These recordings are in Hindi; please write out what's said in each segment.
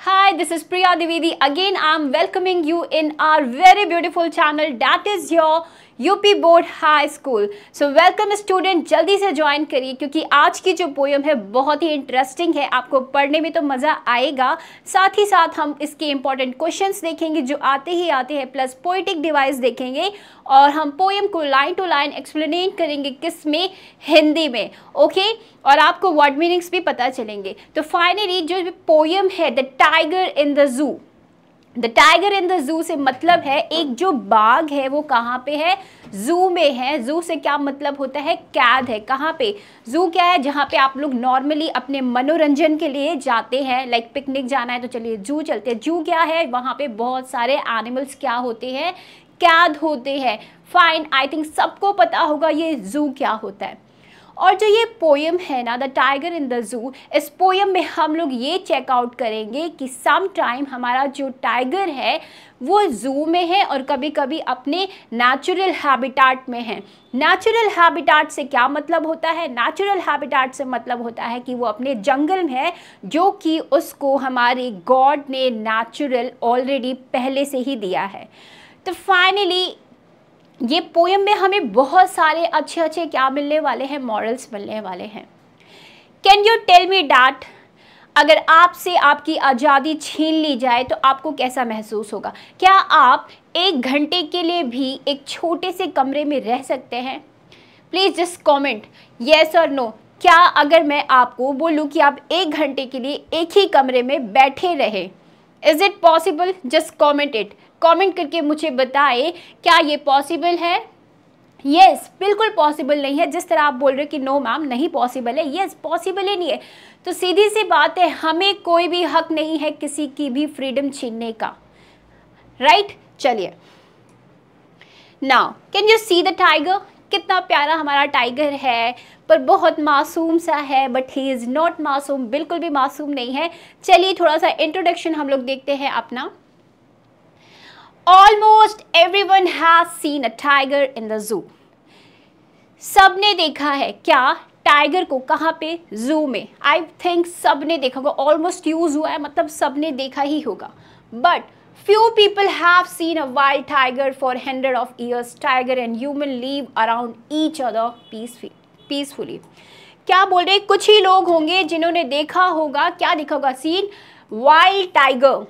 Hi, this is Priya Divedi. Again, I'm welcoming you in our very beautiful channel that is your UP board high school. So welcome student, जल्दी से ज्वाइन करिए क्योंकि आज की जो पोयम है बहुत ही इंटरेस्टिंग है. आपको पढ़ने में तो मज़ा आएगा, साथ ही साथ हम इसके इंपॉर्टेंट क्वेश्चंस देखेंगे जो आते ही आते हैं, प्लस पोइटिक डिवाइस देखेंगे और हम पोयम को लाइन टू लाइन एक्सप्लेन करेंगे. किस में? हिंदी में. ओके और आपको वर्ड मीनिंग्स भी पता चलेंगे. तो फाइनली जो पोयम है द टाइगर इन द जू, द टाइगर इन द जू से मतलब है एक जो बाघ है वो कहाँ पे है? जू में है. जू से क्या मतलब होता है? कैद है. कहाँ पे? जू क्या है? जहाँ पे आप लोग नॉर्मली अपने मनोरंजन के लिए जाते हैं, लाइक पिकनिक जाना है तो चलिए जू चलते हैं. जू क्या है? वहाँ पे बहुत सारे एनिमल्स क्या होते हैं? कैद होते हैं. फाइन, आई थिंक सबको पता होगा ये जू क्या होता है. और जो ये पोयम है ना, द टाइगर इन द जू, इस पोयम में हम लोग ये चेकआउट करेंगे कि सम टाइम हमारा जो टाइगर है वो जू में है और कभी कभी अपने नेचुरल हैबिटाट में है. नेचुरल हैबिटाट से क्या मतलब होता है? नेचुरल हैबिटाट से मतलब होता है कि वो अपने जंगल में है जो कि उसको हमारे गॉड ने नेचुरल ऑलरेडी पहले से ही दिया है. तो फाइनली ये पोयम में हमें बहुत सारे अच्छे अच्छे क्या मिलने वाले हैं? मॉरल्स मिलने वाले हैं. Can you tell me that, अगर आपसे आपकी आज़ादी छीन ली जाए तो आपको कैसा महसूस होगा? क्या आप 1 घंटे के लिए भी एक छोटे से कमरे में रह सकते हैं? प्लीज़ जस्ट कमेंट येस और नो. क्या अगर मैं आपको बोलूँ कि आप 1 घंटे के लिए एक ही कमरे में बैठे रहे, is it possible? Just comment it. Comment करके मुझे बताएं क्या ये पॉसिबल है? यस, बिल्कुल पॉसिबल नहीं है. जिस तरह आप बोल रहे हो कि नो मैम नहीं पॉसिबल है, यस पॉसिबल ही नहीं है. तो सीधी सी बात है, हमें कोई भी हक नहीं है किसी की भी फ्रीडम छीनने का. राइट? चलिए now can you see the tiger. कितना प्यारा हमारा टाइगर है, पर बहुत मासूम सा है. बट ही इज़ नॉट मासूम, बिल्कुल भी मासूम नहीं है. चलिए थोड़ा सा इंट्रोडक्शन हम लोग देखते हैं अपना. Almost everyone has seen a tiger in the zoo. सबने देखा है क्या? टाइगर को. कहाँ पे? जू में. आई थिंक सबने देखा होगा. ऑलमोस्ट यूज हुआ है मतलब सबने देखा ही होगा. But few people have seen a wild tiger for hundreds of years. Tiger and human live around each other peacefully. क्या बोल रहे? कुछ ही लोग होंगे जिन्होंने देखा होगा. क्या देखा होगा? Seen wild tiger.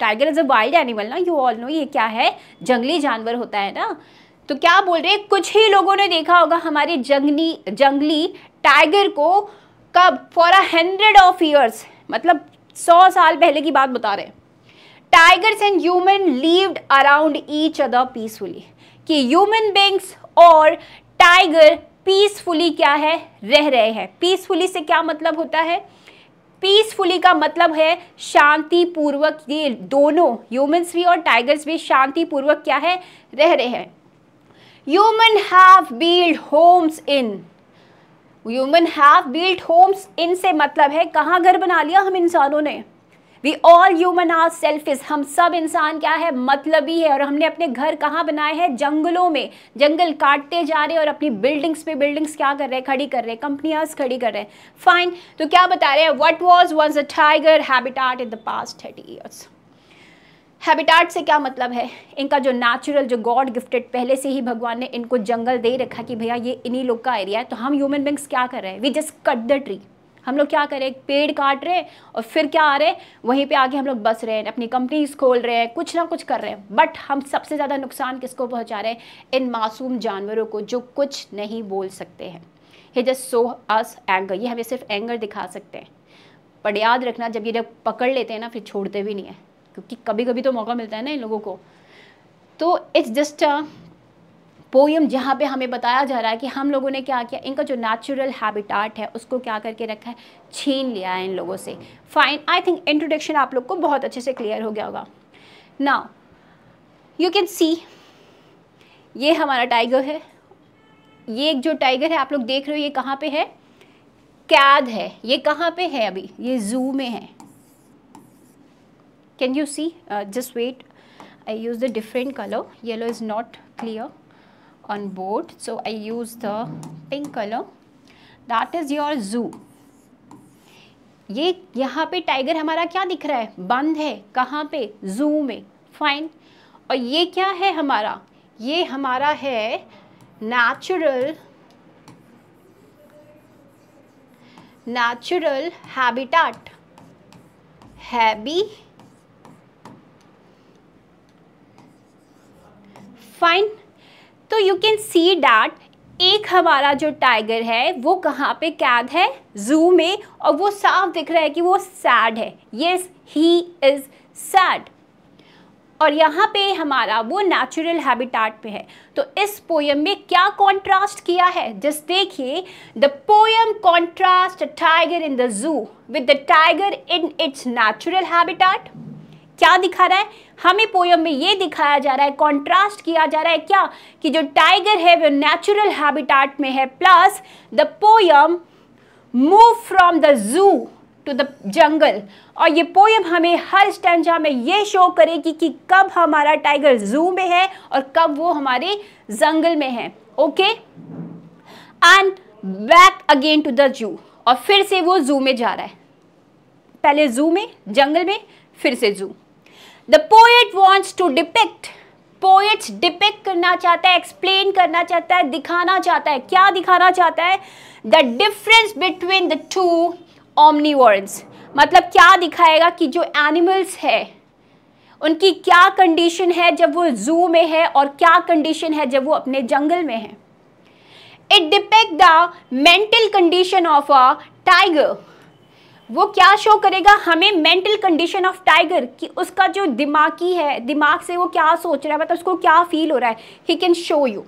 Tiger is a wild animal ना, यू ऑल नो. ये क्या है? जंगली जानवर होता है ना. तो क्या बोल रहे? कुछ ही लोगों ने देखा होगा हमारे जंगली टाइगर को. कब? फॉर 100 of years, मतलब 100 साल पहले की बात बता रहे. Tigers and human lived around each other peacefully. कि ह्यूमन बींग्स और टाइगर पीसफुली क्या है? रह रहे हैं. पीसफुली से क्या मतलब होता है? पीसफुली का मतलब है शांति पूर्वक. ये दोनों ह्यूमंस भी और टाइगर्स भी शांति पूर्वक क्या है? रह रहे हैं. Human have build homes in. Human have build homes in से मतलब है कहाँ घर बना लिया हम इंसानों ने? We all human are selfish. हम सब इंसान क्या है? मतलबी है. और हमने अपने घर कहाँ बनाए हैं? जंगलों में. जंगल काटते जा रहे हैं और अपनी बिल्डिंग्स पे बिल्डिंग्स क्या कर रहे हैं? खड़ी कर रहे हैं. कंपनियाज खड़ी कर रहे हैं. फाइन. तो क्या बता रहे हैं? What was once a tiger habitat in the past 30 years. Habitat से क्या मतलब है? इनका जो नेचुरल, जो गॉड गिफ्टेड, पहले से ही भगवान ने इनको जंगल दे रखा कि भैया ये इन्हीं लोग का एरिया है. तो हम ह्यूमन बींग्स क्या कर रहे हैं? We just cut the tree. हम लोग क्या करें? पेड़ काट रहे हैं और फिर क्या आ रहे हैं? वहीं पे आके हम लोग बस रहे हैं, अपनी कंपनीज खोल रहे हैं, कुछ ना कुछ कर रहे हैं. बट हम सबसे ज़्यादा नुकसान किसको पहुंचा रहे हैं? इन मासूम जानवरों को जो कुछ नहीं बोल सकते हैं. ये जस्ट शो अस एंगर. ये हमें सिर्फ एंगर दिखा सकते हैं. पर याद रखना, जब ये लोग पकड़ लेते हैं ना फिर छोड़ते भी नहीं है, क्योंकि कभी कभी तो मौका मिलता है ना इन लोगों को. तो इट्स जस्ट अ पोयम जहाँ पे हमें बताया जा रहा है कि हम लोगों ने क्या किया, इनका जो नेचुरल हैबिटाट है उसको क्या करके रखा है? छीन लिया है इन लोगों से. फाइन. आई थिंक इंट्रोडक्शन आप लोग को बहुत अच्छे से क्लियर हो गया होगा. नाउ यू कैन सी, ये हमारा टाइगर है. ये जो टाइगर है आप लोग देख रहे हो, ये कहाँ पे है? कैद है. ये कहाँ पे है अभी? ये जू में है. Can you see? Just wait, I use the different colour. Yellow is not clear on board, so I use the pink color. That is your zoo. ये यहाँ पे टाइगर हमारा क्या दिख रहा है, बंद है, कहाँ पे, जू में, फाइन। और ये क्या है हमारा, ये हमारा है नेचुरल हैबिटेट, फाइन। तो यू कैन सी दैट एक हमारा जो टाइगर है वो कहाँ पे कैद है, जू में, और वो साफ दिख रहा है कि वो सैड है, यस ही इज सैड। और यहाँ पे हमारा वो नेचुरल हैबिटेट पे है। तो इस पोयम में क्या कॉन्ट्रास्ट किया है, जस्ट देखिए, the poem contrast a tiger in the जू with the tiger in its natural habitat. क्या दिखा रहा है हमें पोयम में, ये दिखाया जा रहा है, कॉन्ट्रास्ट किया जा रहा है क्या, कि जो टाइगर है वो नेचुरल हैबिटेट में है, plus the poem move from the zoo to the jungle. और ये पोयम हमें हर स्टैंजा में ये शो करेगी कि कब हमारा टाइगर जू में है और कब वो हमारे जंगल में है, okay. And back again to the zoo, और फिर से वो जू में जा रहा है, पहले जू में, जंगल में, फिर से zoo. The poet wants to depict, poets depict करना चाहता है, एक्सप्लेन करना चाहता है, दिखाना चाहता है, क्या दिखाना चाहता है, the difference between the two omnivores. मतलब क्या दिखाएगा कि जो एनिमल्स है उनकी क्या कंडीशन है जब वो जू में है और क्या कंडीशन है जब वो अपने जंगल में है। It depict the mental condition of a tiger, वो क्या शो करेगा हमें, मेंटल कंडीशन ऑफ टाइगर, कि उसका जो दिमागी है, दिमाग से वो क्या सोच रहा है, मतलब उसको क्या फील हो रहा है, he can show you.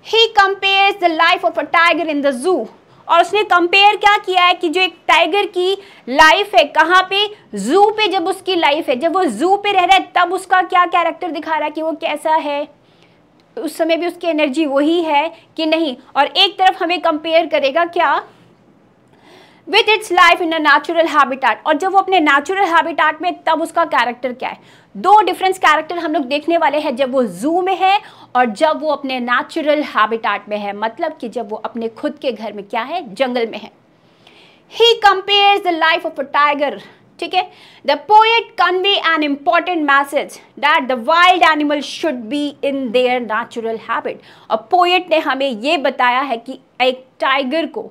He compares the life of a tiger in the zoo, और उसने कंपेयर क्या किया है कि जो एक टाइगर की लाइफ है, कहाँ पे, जू पे, जब उसकी लाइफ है, जब वो जू पे रह रहा है तब उसका क्या कैरेक्टर दिखा रहा है कि वो कैसा है, उस समय भी उसकी एनर्जी वही है कि नहीं। और एक तरफ हमें कंपेयर करेगा क्या, with its life in a natural habitat, और जब वो अपने नेचुरल हैबिटेट में तब उसका कैरेक्टर क्या है। दो डिफरेंस कैरेक्टर हम लोग देखने वाले हैं, जब वो जू में है और जब वो अपने नेचुरल हैबिटेट में है, मतलब कि जब वो अपने खुद के घर में क्या है, जंगल में है। He compares the life of a tiger, ठीक है। The poet convey an important message that the wild animal should be in their natural habit. और पोएट ने हमें ये बताया है कि एक टाइगर को,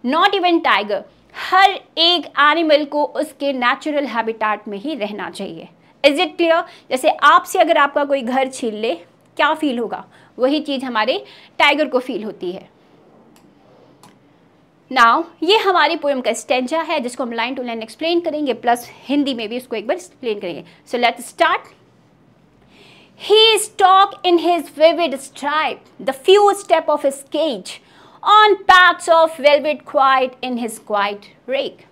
नॉट इवन टाइगर, हर एक एनिमल को उसके नेचुरल हैबिटेट में ही रहना चाहिए। Is it clear? जैसे आपसे अगर आपका कोई घर छीन ले, क्या फील होगा, वही चीज हमारे टाइगर को फील होती है। नाउ ये हमारी पोएम का स्टेंजा है जिसको हम लाइन टू लाइन एक्सप्लेन करेंगे, प्लस हिंदी में भी उसको एक बार एक्सप्लेन करेंगे। So let's start. He stalked in his vivid stripe, the few step of his cage, on paths of velvet quiet in his quiet rake.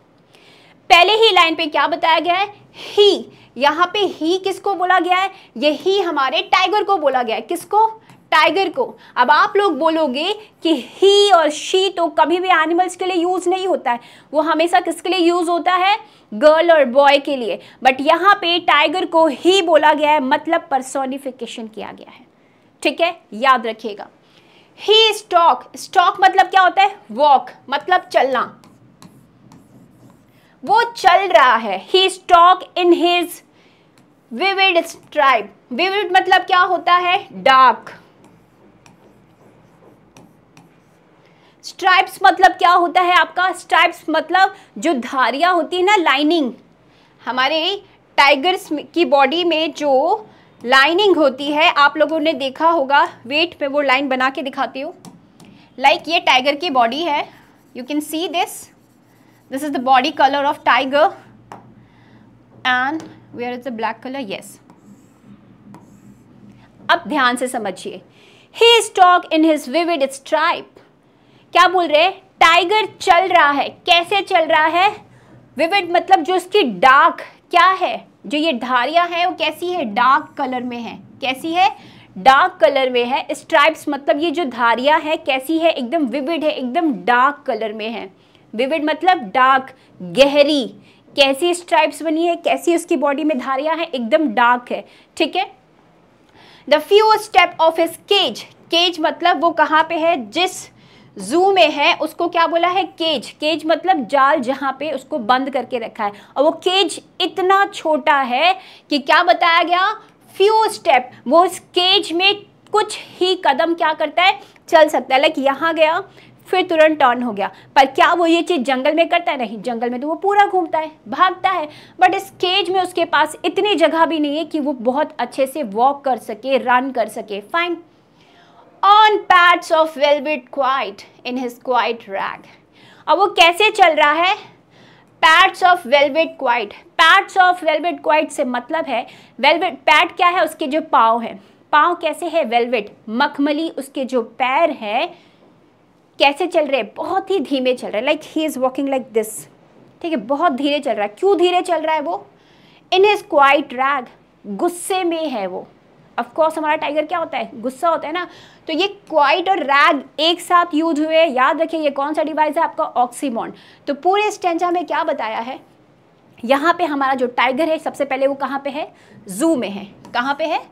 पहले ही लाइन पे क्या बताया गया है, ही, यहाँ पे ही किसको बोला गया है, ये ही हमारे टाइगर को बोला गया है। किसको? टाइगर को। अब आप लोग बोलोगे कि ही और शी तो कभी भी एनिमल्स के लिए यूज नहीं होता है, वो हमेशा किसके लिए यूज होता है, गर्ल और बॉय के लिए। बट यहाँ पे टाइगर को ही बोला गया है, मतलब पर्सोनिफिकेशन किया गया है। ठीक है, याद रखिएगा। ही स्टॉक, स्टॉक मतलब क्या होता है, वॉक, मतलब चलना, वो चल रहा है। He stalk in his vivid stripe, vivid मतलब क्या होता है, डार्क। स्ट्राइप्स मतलब क्या होता है आपका, स्ट्राइप्स मतलब जो धारियां होती है ना, लाइनिंग। हमारे टाइगर्स की बॉडी में जो लाइनिंग होती है, आप लोगों ने देखा होगा, वेट पे वो लाइन बना के दिखाती हूँ। लाइक ये टाइगर की बॉडी है, you can see this, this is the body colour of tiger and where is the black colour, yes. अब ध्यान से समझिए, he stalk in his vivid stripe, क्या बोल रहे हैं, टाइगर चल रहा है। कैसे चल रहा है, विविड मतलब जो उसकी डार्क क्या है, जो ये धारियां हैं वो कैसी है, डार्क कलर में है। कैसी है, डार्क कलर में है। स्ट्राइप्स मतलब ये जो धारियां है कैसी है, एकदम विविड है, एकदम डार्क कलर में है। विविड मतलब डार्क, गहरी। कैसी स्ट्राइप्स बनी है, कैसी उसकी बॉडी में धारियां हैं, एकदम डार्क है। ठीक है। The few step of his cage, cage मतलब वो कहाँ पे है, जिस जू में है उसको क्या बोला है, केज। केज मतलब जाल जहाँ पे उसको बंद करके रखा है, और वो केज इतना छोटा है कि क्या बताया गया, फ्यू स्टेप, वो इस केज में कुछ ही कदम क्या करता है, चल सकता है। लाइक यहाँ गया फिर तुरंत टर्न हो गया। पर क्या वो ये चीज़ जंगल में करता है, नहीं, जंगल में तो वो पूरा घूमता है, भागता है। बट इस केज में उसके पास इतनी जगह भी नहीं है कि वो बहुत अच्छे से वॉक कर सके, रन कर सके। Fine. On pads of velvet quite in his quiet rag. अब वो कैसे चल रहा है, pads of velvet quite. Pads of velvet quite से मतलब है, वेलवेट पैड क्या है, उसके जो पाँव है, पाँव कैसे है, वेलवेट, मखमली। उसके जो पैर है कैसे चल रहे हैं, बहुत ही धीमे चल रहे हैं। Like he is walking like this, ठीक है, बहुत धीरे चल रहा है। क्यों धीरे चल रहा है वो, इन हिज क्वाइट रैग, गुस्से में है वो। ऑफ कोर्स हमारा टाइगर क्या होता है, गुस्सा होता है ना। तो ये क्वाइट और रैग एक साथ यूज हुए। याद रखिए ये कौन सा डिवाइस है आपका, ऑक्सीमोन। तो पूरे स्टेंजा में क्या बताया है, यहाँ पे हमारा जो टाइगर है सबसे पहले वो कहाँ पे है, जू में है। कहाँ पे है,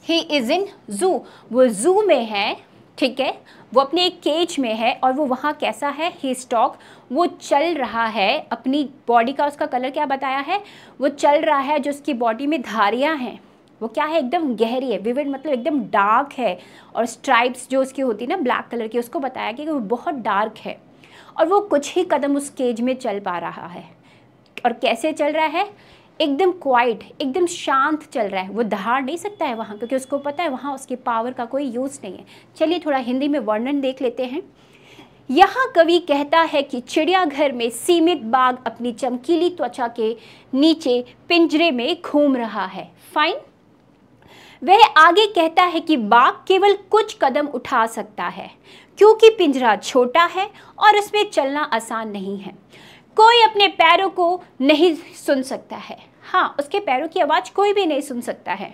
ही इज इन जू, वो जू में है, ठीक है, वो अपने एक केज में है। और वो वहाँ कैसा है, ही स्टॉक, वो चल रहा है। अपनी बॉडी का उसका कलर क्या बताया है, वो चल रहा है। जो उसकी बॉडी में धारियाँ हैं वो क्या है, एकदम गहरी है, विविड मतलब एकदम डार्क है। और स्ट्राइप्स जो उसकी होती है ना ब्लैक कलर की, उसको बताया कि वो बहुत डार्क है। और वो कुछ ही कदम उस केज में चल पा रहा है। और कैसे चल रहा है, एकदम क्वाइट, एकदम शांत चल रहा है। वो दहाड़ नहीं सकता है वहाँ, क्योंकि उसको पता है वहाँ उसकी पावर का कोई यूज़ नहीं है। चलिए थोड़ा हिंदी में वर्णन देख लेते हैं। यहाँ कवि कहता है कि चिड़ियाघर में सीमित बाघ अपनी चमकीली त्वचा के नीचे पिंजरे में घूम रहा है। फाइन। वह आगे कहता है कि बाघ केवल कुछ कदम उठा सकता है, क्योंकि पिंजरा छोटा है और उसमें चलना आसान नहीं है। कोई अपने पैरों को नहीं सुन सकता है। हाँ, उसके पैरों की आवाज़ कोई भी नहीं सुन सकता है,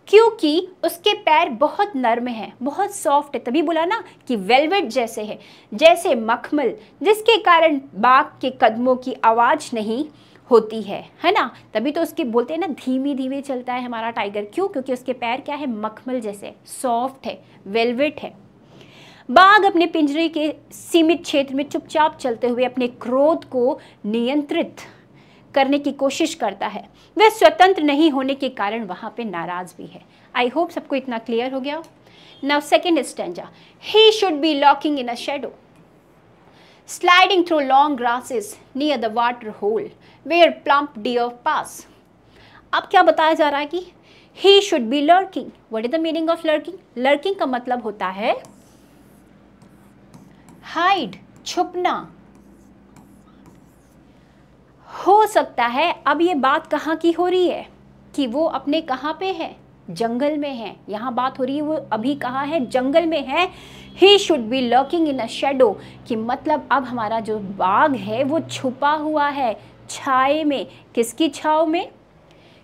क्योंकि उसके पैर बहुत नर्म हैं, बहुत सॉफ्ट है। तभी बोला ना कि वेलवेट जैसे है, जैसे मखमल, जिसके कारण बाघ के कदमों की आवाज़ नहीं होती है ना। तभी तो उसके बोलते हैं ना, धीमी धीमे चलता है हमारा टाइगर। क्यों, क्योंकि उसके पैर क्या है, मखमल जैसे, सॉफ्ट है, वेलवेट है। बाघ अपने पिंजरे के सीमित क्षेत्र में चुपचाप चलते हुए अपने क्रोध को नियंत्रित करने की कोशिश करता है। वह स्वतंत्र नहीं होने के कारण वहाँ पे नाराज भी है। आई होप सबको इतना क्लियर हो गया। Now second stanza, he should be lurking in a shadow, sliding through long grasses near the water hole where plump deer pass. अब क्या बताया जा रहा है कि he should be lurking. What is the meaning of lurking? Lurking का मतलब होता है हाइड, छुपना। हो सकता है अब ये बात कहाँ की हो रही है कि वो अपने कहाँ पे है, जंगल में है। यहाँ बात हो रही है वो अभी कहाँ है, जंगल में है। ही should be lurking in a shadow कि मतलब अब हमारा जो बाघ है वो छुपा हुआ है छाए में। किसकी छाव में?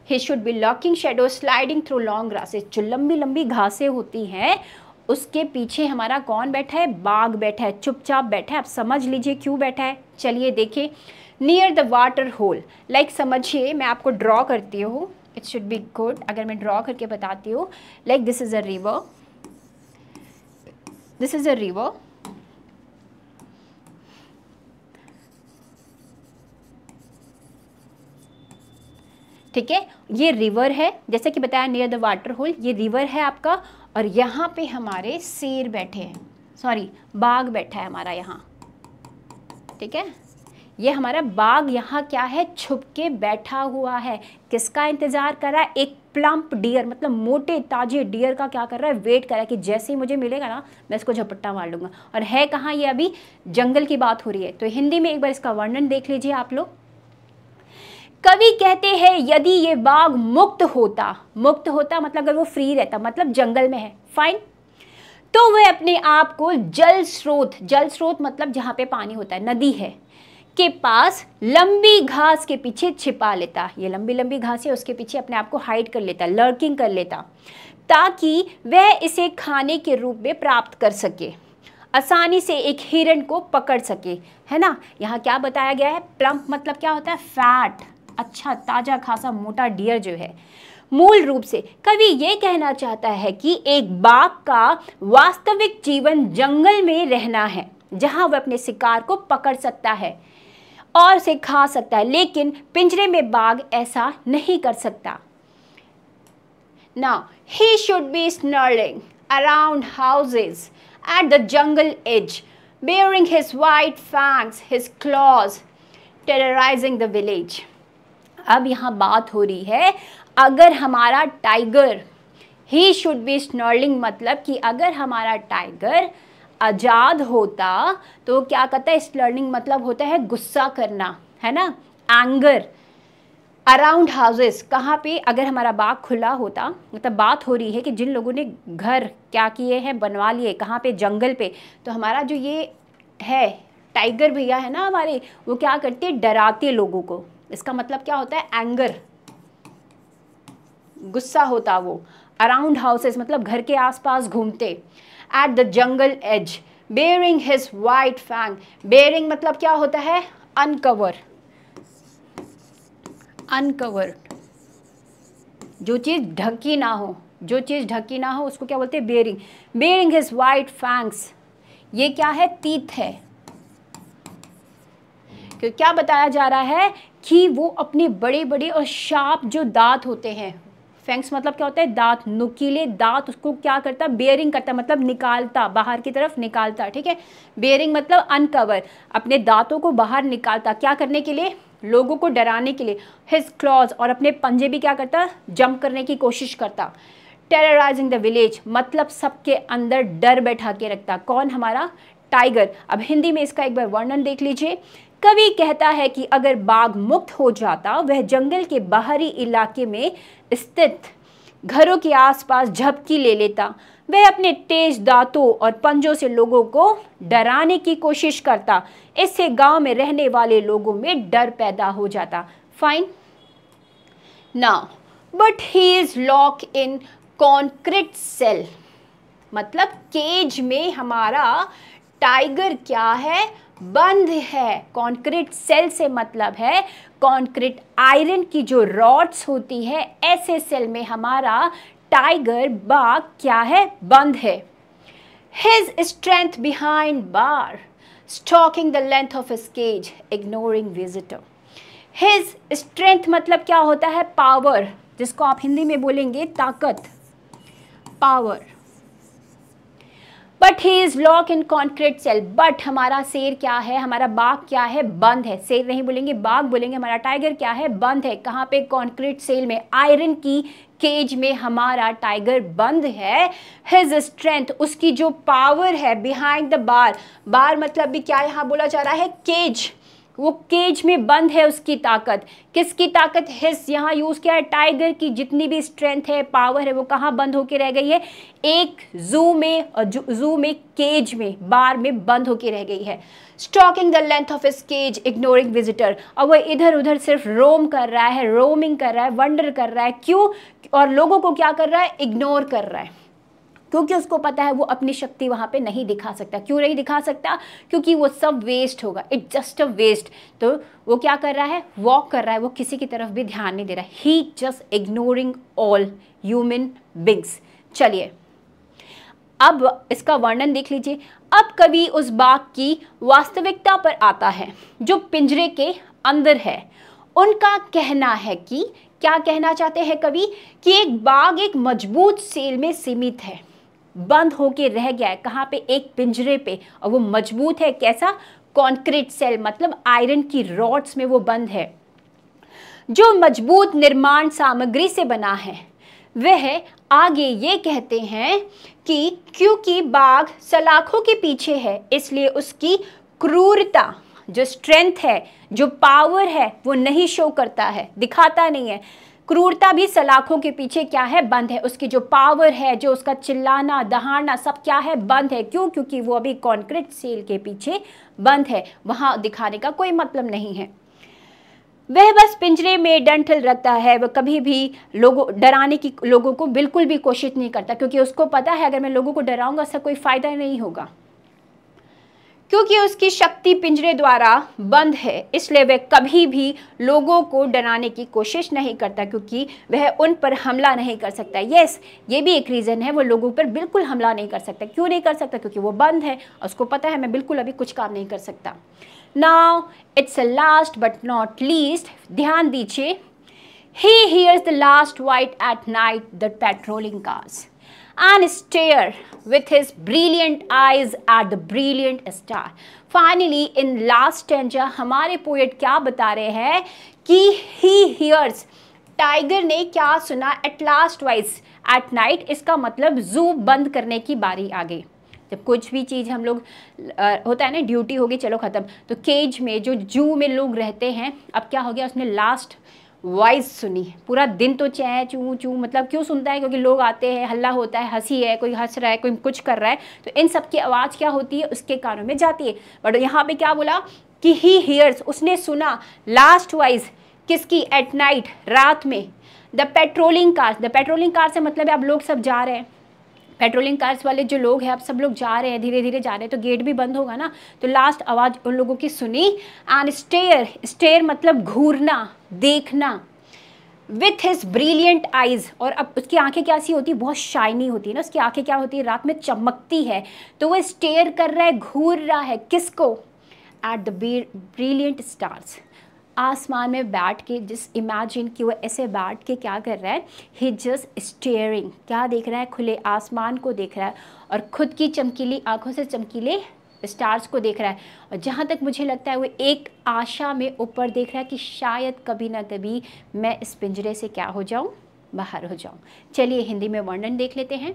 ही should be lurking shadow sliding through long grasses, जो लंबी लंबी घासें होती हैं उसके पीछे हमारा कौन बैठा है, बाघ बैठा है, चुपचाप बैठा है। आप समझ लीजिए क्यों बैठा है। चलिए देखिए, near the water hole, like समझिए, मैं आपको ड्रॉ करती हूँ, इट शुड बी गुड अगर मैं ड्रॉ करके बताती हूँ। Like this is a river, this is a river, ठीक है, ये रिवर है, जैसे कि बताया नियर द वाटर होल, ये रिवर है आपका। और यहाँ पे हमारे शेर बैठे हैं, सॉरी बाघ बैठा है हमारा यहाँ, ठीक है। ये हमारा बाघ यहाँ क्या है, छुप के बैठा हुआ है। किसका इंतजार कर रहा है? एक प्लम्प डियर, मतलब मोटे ताजे डियर का क्या कर रहा है, वेट कर रहा है कि जैसे ही मुझे मिलेगा ना मैं इसको झपट्टा मार लूँगा। और है कहाँ ये? अभी जंगल की बात हो रही है। तो हिंदी में एक बार इसका वर्णन देख लीजिए आप लोग। कवि कहते हैं यदि ये बाघ मुक्त होता, मुक्त होता मतलब अगर वो फ्री रहता, मतलब जंगल में है, फाइन, तो वह अपने आप को जल स्रोत, जल स्रोत मतलब जहाँ पे पानी होता है, नदी है, के पास लंबी घास के पीछे छिपा लेता। ये लंबी लंबी घास है, उसके पीछे अपने आप को हाइड कर लेता, लर्किंग कर लेता, ताकि वह इसे खाने के रूप में प्राप्त कर सके, आसानी से एक हिरण को पकड़ सके, है ना। यहाँ क्या बताया गया है? प्लम्प मतलब क्या होता है? फैट, अच्छा ताजा खासा मोटा डियर जो है मूल रूप से कवि ये कहना चाहता है कि एक बाघ का वास्तविक जीवन जंगल में रहना है, जहां वह अपने शिकार को पकड़ सकता है और उसे खा सकता है, लेकिन पिंजरे में बाघ ऐसा नहीं कर सकता। Now, he should be snarling around houses at the jungle edge, baring his white fangs, his claws, terrorizing the village. अब यहाँ बात हो रही है, अगर हमारा टाइगर, ही शुड बी स्नर्लिंग मतलब कि अगर हमारा टाइगर आज़ाद होता तो क्या कहता है, स्नर्लिंग मतलब होता है गुस्सा करना, है ना, एंगर। अराउंड हाउसेस, कहाँ पे, अगर हमारा बाग खुला होता, मतलब बात हो रही है कि जिन लोगों ने घर क्या किए हैं, बनवा लिए, कहाँ पे, जंगल पे, तो हमारा जो ये है टाइगर भैया है ना हमारे, वो क्या करते हैं, डराते लोगों को। इसका मतलब क्या होता है, एंगर, गुस्सा होता वो। अराउंड हाउसेस मतलब घर के आसपास घूमते। At the jungle edge, bearing his white fang, bearing मतलब क्या होता है, अनकवर, अनकवर्ड, जो चीज़ ढकी ना हो, जो चीज़ ढकी ना हो उसको क्या बोलते हैं, bearing. Bearing his white fangs, ये क्या है, तीत है। क्यों, क्या बताया जा रहा है कि वो अपने बड़े बड़े और शार्प जो दांत होते हैं, फैंग्स मतलब क्या होता है, दांत, नुकीले दांत, उसको क्या करता, बेयरिंग करता, मतलब निकालता, बाहर की तरफ निकालता, ठीक है। बेयरिंग मतलब अनकवर, अपने दांतों को बाहर निकालता, क्या करने के लिए, लोगों को डराने के लिए। हिज क्लॉज, और अपने पंजे भी क्या करता, जंप करने की कोशिश करता। टेरराइजिंग द विलेज मतलब सबके अंदर डर बैठा के रखता। कौन, हमारा टाइगर। अब हिंदी में इसका एक बार वर्णन देख लीजिए। कवि कहता है कि अगर बाघ मुक्त हो जाता, वह जंगल के बाहरी इलाके में स्थित घरों के आसपास झपकी ले लेता, वह अपने तेज दांतों और पंजों से लोगों को डराने की कोशिश करता, इससे गांव में रहने वाले लोगों में डर पैदा हो जाता। Fine. Now but he is lock in concrete cell, मतलब केज में हमारा टाइगर क्या है, बंद है। कॉन्क्रीट सेल से मतलब है कॉन्क्रीट आयरन की जो रॉड्स होती है, ऐसे सेल में हमारा टाइगर बाघ क्या है, बंद है। His strength behind bar, stalking the length of his cage, ignoring visitor. His strength मतलब क्या होता है, पावर, जिसको आप हिंदी में बोलेंगे ताकत, power. But he is lock in concrete cell, but हमारा शेर क्या है, हमारा बाघ क्या है, बंद है। शेर नहीं बोलेंगे, बाघ बोलेंगे। हमारा टाइगर क्या है, बंद है। कहाँ पे, कॉन्क्रीट सेल में, आयरन की केज में हमारा टाइगर बंद है। हिज स्ट्रेंथ, उसकी जो पावर है, बिहाइंड द बार, बार मतलब भी क्या यहाँ बोला जा रहा है, केज, वो केज में बंद है उसकी ताकत। किसकी ताकत, हिज यहाँ यूज़ किया है, टाइगर की जितनी भी स्ट्रेंथ है, पावर है, वो कहाँ बंद होके रह गई है, एक जू में, और जू में केज में, बार में बंद होके रह गई है। Stalking the length of his cage, ignoring visitor, और वह इधर उधर सिर्फ रोम कर रहा है, रोमिंग कर रहा है, वंडर कर रहा है। क्यों, और लोगों को क्या कर रहा है, इग्नोर कर रहा है, क्योंकि उसको पता है वो अपनी शक्ति वहाँ पे नहीं दिखा सकता। क्यों नहीं दिखा सकता, क्योंकि वो सब वेस्ट होगा, इट जस्ट अ वेस्ट। तो वो क्या कर रहा है, वॉक कर रहा है, वो किसी की तरफ भी ध्यान नहीं दे रहा है। He just ignoring all human beings. चलिए अब इसका वर्णन देख लीजिए। अब कवि उस बाघ की वास्तविकता पर आता है जो पिंजरे के अंदर है। उनका कहना है कि, क्या कहना चाहते हैं कवि, कि एक बाघ एक मजबूत सेल में सीमित है, बंद होके रह गया है। कहाँ पे, एक पिंजरे पे, और वो मजबूत है, कैसा, कॉन्क्रीट सेल मतलब आयरन की रॉड्स में वो बंद है, जो मजबूत निर्माण सामग्री से बना है। वह आगे ये कहते हैं कि क्योंकि बाघ सलाखों के पीछे है, इसलिए उसकी क्रूरता, जो स्ट्रेंथ है, जो पावर है, वो नहीं शो करता है, दिखाता नहीं है। क्रूरता भी सलाखों के पीछे क्या है, बंद है। उसकी जो पावर है, जो उसका चिल्लाना दहाड़ना, सब क्या है, बंद है। क्यों, क्योंकि वो अभी कॉन्क्रीट सेल के पीछे बंद है, वहां दिखाने का कोई मतलब नहीं है। वह बस पिंजरे में डंठल रखता है, वह कभी भी डराने की लोगों को बिल्कुल भी कोशिश नहीं करता, क्योंकि उसको पता है अगर मैं लोगों को डराऊंगा उससे कोई फायदा नहीं होगा। क्योंकि उसकी शक्ति पिंजरे द्वारा बंद है, इसलिए वह कभी भी लोगों को डराने की कोशिश नहीं करता, क्योंकि वह उन पर हमला नहीं कर सकता। यस, ये भी एक रीज़न है, वो लोगों पर बिल्कुल हमला नहीं कर सकता। क्यों नहीं कर सकता? क्योंकि वो बंद है और उसको पता है मैं बिल्कुल अभी कुछ काम नहीं कर सकता। Now it's last but not least, ध्यान दीजिए, he hears the last white at night the patrolling cars and stare with his brilliant eyes at the brilliant star. Finally in last stanza हमारे पोएट क्या बता रहे हैं कि he hears, टाइगर ने क्या सुना, at last voice at night, इसका मतलब जू बंद करने की बारी आ गई। जब कुछ भी चीज़ हम लोग होता है ना, ड्यूटी होगी चलो ख़त्म, तो केज में जो जू में लोग रहते हैं, अब क्या हो गया, उसने लास्ट वॉइस सुनी। पूरा दिन तो चैं चू चू, मतलब क्यों सुनता है? क्योंकि लोग आते हैं, हल्ला होता है, हंसी है, कोई हंस रहा है, कोई कुछ कर रहा है, तो इन सब की आवाज़ क्या होती है, उसके कानों में जाती है। बट यहाँ पे क्या बोला कि ही हियर्स, उसने सुना लास्ट वॉइस किसकी? एट नाइट, रात में, the patrolling cars. The patrolling car से मतलब है अब लोग सब जा रहे हैं, पेट्रोलिंग कार्स वाले जो लोग हैं अब सब लोग जा रहे हैं, धीरे धीरे जा रहे हैं, तो गेट भी बंद होगा ना, तो लास्ट आवाज़ उन लोगों की सुनी। एंड स्टेयर, स्टेयर मतलब घूरना, देखना, विथ हिज ब्रिलियंट आइज, और अब उसकी आंखें कैसी होती है? बहुत शाइनी होती है ना, उसकी आंखें क्या होती है? रात में चमकती है, तो वो स्टेयर कर रहा है, घूर रहा है, किसको? एट द ब्रिलियंट स्टार्स, आसमान में बैठ के, जिस इमेजिन कि वो ऐसे बैठ के क्या कर रहा है, ही जस्ट स्टेयरिंग, क्या देख रहा है? खुले आसमान को देख रहा है और खुद की चमकीली आंखों से चमकीले स्टार्स को देख रहा है। और जहाँ तक मुझे लगता है वो एक आशा में ऊपर देख रहा है कि शायद कभी ना कभी मैं इस पिंजरे से क्या हो जाऊँ, बाहर हो जाऊँ। चलिए हिंदी में वर्णन देख लेते हैं।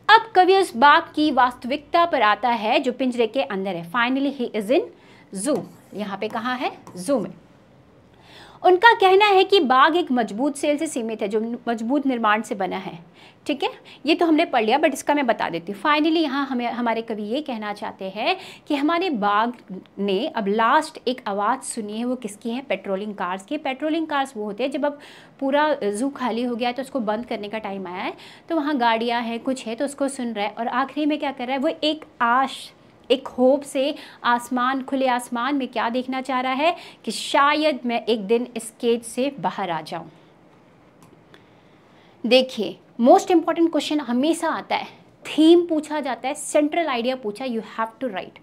अब कवि उस बाघ की वास्तविकता पर आता है जो पिंजरे के अंदर है। फाइनली ही इज़ इन जू, यहाँ पे कहाँ है? जू में। उनका कहना है कि बाग एक मजबूत सेल से सीमित है, जो मजबूत निर्माण से बना है। ठीक है, ये तो हमने पढ़ लिया, बट इसका मैं बता देती हूँ। फाइनली यहाँ हमारे कवि ये कहना चाहते हैं कि हमारे बाग ने अब लास्ट एक आवाज़ सुनी है, वो किसकी है? पेट्रोलिंग कार्स की। पेट्रोलिंग कार्स वो होते हैं जब अब पूरा जू खाली हो गया है तो उसको बंद करने का टाइम आया है, तो वहाँ गाड़ियाँ हैं, कुछ है, तो उसको सुन रहा है। और आखिरी में क्या कर रहा है? वो एक आश, एक होप से आसमान, खुले आसमान में क्या देखना चाह रहा है कि शायद मैं एक दिन इस केज से बाहर आ जाऊं। देखिए, मोस्ट इंपॉर्टेंट क्वेश्चन हमेशा आता है, थीम पूछा जाता है, सेंट्रल आइडिया पूछा, यू हैव टू राइट।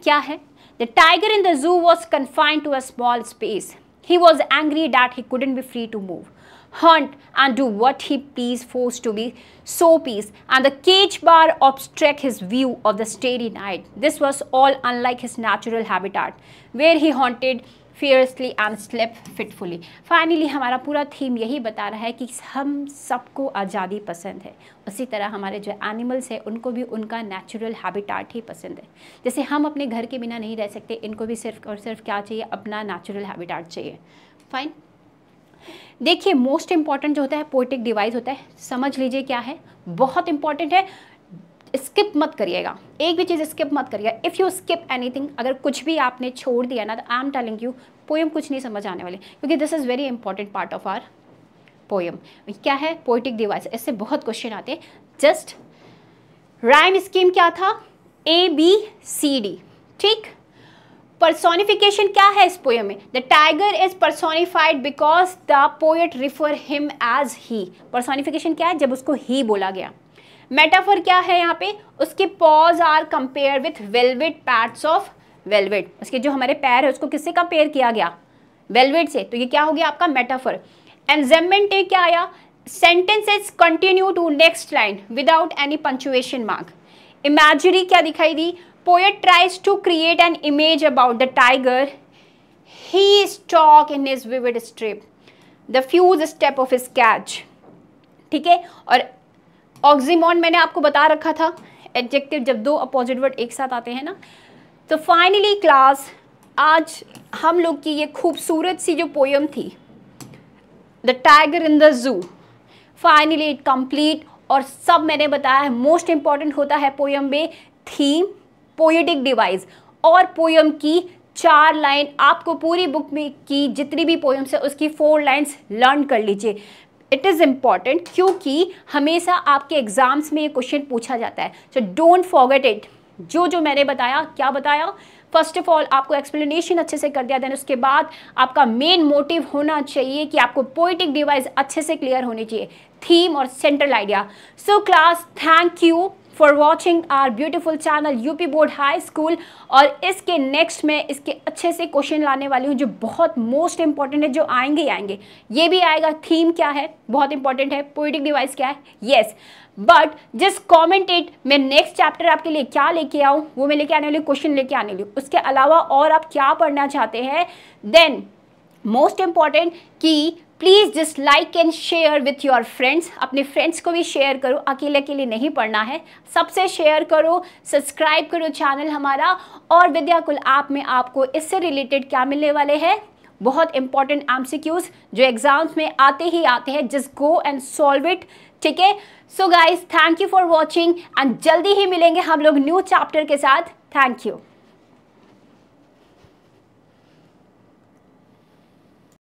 क्या है? The tiger in the zoo was confined to a small space. He was angry that he couldn't be free to move, hunt and do what he pleased, forced to be so peace, and the cage bar obstruct his view of the starry night. This was all unlike his natural habitat, where he haunted fiercely and slept fitfully. Finally हमारा पूरा थीम यही बता रहा है कि हम सबको आज़ादी पसंद है, उसी तरह हमारे जो एनिमल्स हैं उनको भी उनका नेचुरल हैबिटाट ही पसंद है। जैसे हम अपने घर के बिना नहीं रह सकते, इनको भी सिर्फ और सिर्फ क्या चाहिए? अपना नेचुरल हैबिटाट चाहिए। फाइन। देखिए, मोस्ट इंपॉर्टेंट जो होता है पोएटिक डिवाइस होता है, समझ लीजिए क्या है, बहुत इंपॉर्टेंट है, स्किप मत करिएगा, एक भी चीज़ स्किप मत करिएगा। इफ़ यू स्किप एनीथिंग, अगर कुछ भी आपने छोड़ दिया ना, तो I am telling you poem कुछ नहीं समझ आने वाले, क्योंकि this is very important part of our poem. क्या है? Poetic device. इससे बहुत क्वेश्चन आते हैं। जस्ट राइम स्कीम क्या था? ABCD। ठीक। पर्सोनिफिकेशन क्या है इस पोएम में? The tiger is personified because the poet refer him as he. Personification क्या है? जब उसको ही बोला गया। मेटाफर क्या है यहाँ पे? उसके paws are compare with velvet pads of velvet. उसके जो हमारे पैर है उसको किससे कंपेयर किया गया? वेलवेट से। तो ये क्या हो गया आपका? मेटाफर। एंजाइमेंट क्या आया? Sentences continue to next line without any punctuation mark. Imagery क्या दिखाई दी? Poet tries to create an image about the tiger, he stalk in his vivid strip, the fuse step of his catch. ठीक है। और ऑक्सीमोन मैंने आपको बता रखा था, एडजेक्टिव जब दो अपोजिट वर्ड एक साथ आते हैं ना। तो फाइनली क्लास, आज हम लोग की ये खूबसूरत सी जो पोएम थी द टाइगर इन द जू, फाइनली इट कंप्लीट। और सब मैंने बताया है, मोस्ट इंपॉर्टेंट होता है पोएम में थीम, पोएटिक डिवाइस और पोएम की 4 लाइन। आपको पूरी बुक में की जितनी भी पोएम्स है उसकी 4 लाइन्स लर्न कर लीजिए। इट इज़ इम्पॉर्टेंट क्योंकि हमेशा आपके एग्जाम्स में ये क्वेश्चन पूछा जाता है, सो डोंट फॉरगेट इट। जो जो मैंने बताया, क्या बताया, फर्स्ट ऑफ ऑल आपको एक्सप्लेनेशन अच्छे से कर दिया, देन उसके बाद आपका मेन मोटिव होना चाहिए कि आपको पोएटिक डिवाइस अच्छे से क्लियर होनी चाहिए, थीम और central idea. So class, thank you for watching our beautiful channel UP board high school. और इसके नेक्स्ट में इसके अच्छे से क्वेश्चन लाने वाली हूँ जो बहुत मोस्ट इंपॉर्टेंट है, जो आएंगे ही आएंगे। ये भी आएगा, थीम क्या है बहुत इंपॉर्टेंट है, पोएटिक डिवाइस क्या है, यस। बट जस्ट कॉमेंटेड मैं नेक्स्ट चैप्टर आपके लिए क्या लेके आऊँ, वो मैं लेके आने वाली, क्वेश्चन लेके आने वाली। उसके अलावा और आप क्या पढ़ना चाहते हैं, देन मोस्ट इंपॉर्टेंट कि please just like and share with your friends. अपने फ्रेंड्स को भी शेयर करो, अकेले अकेले नहीं पढ़ना है, सबसे शेयर करो, सब्सक्राइब करो चैनल हमारा। और विद्याकुल ऐप में आपको इससे रिलेटेड क्या मिलने वाले हैं, बहुत इंपॉर्टेंट एमसीक्यूज जो एग्जाम्स में आते ही आते हैं, just go and solve it, ठीक है। So guys, thank you for watching and जल्दी ही मिलेंगे हम लोग न्यू चैप्टर के साथ। Thank you.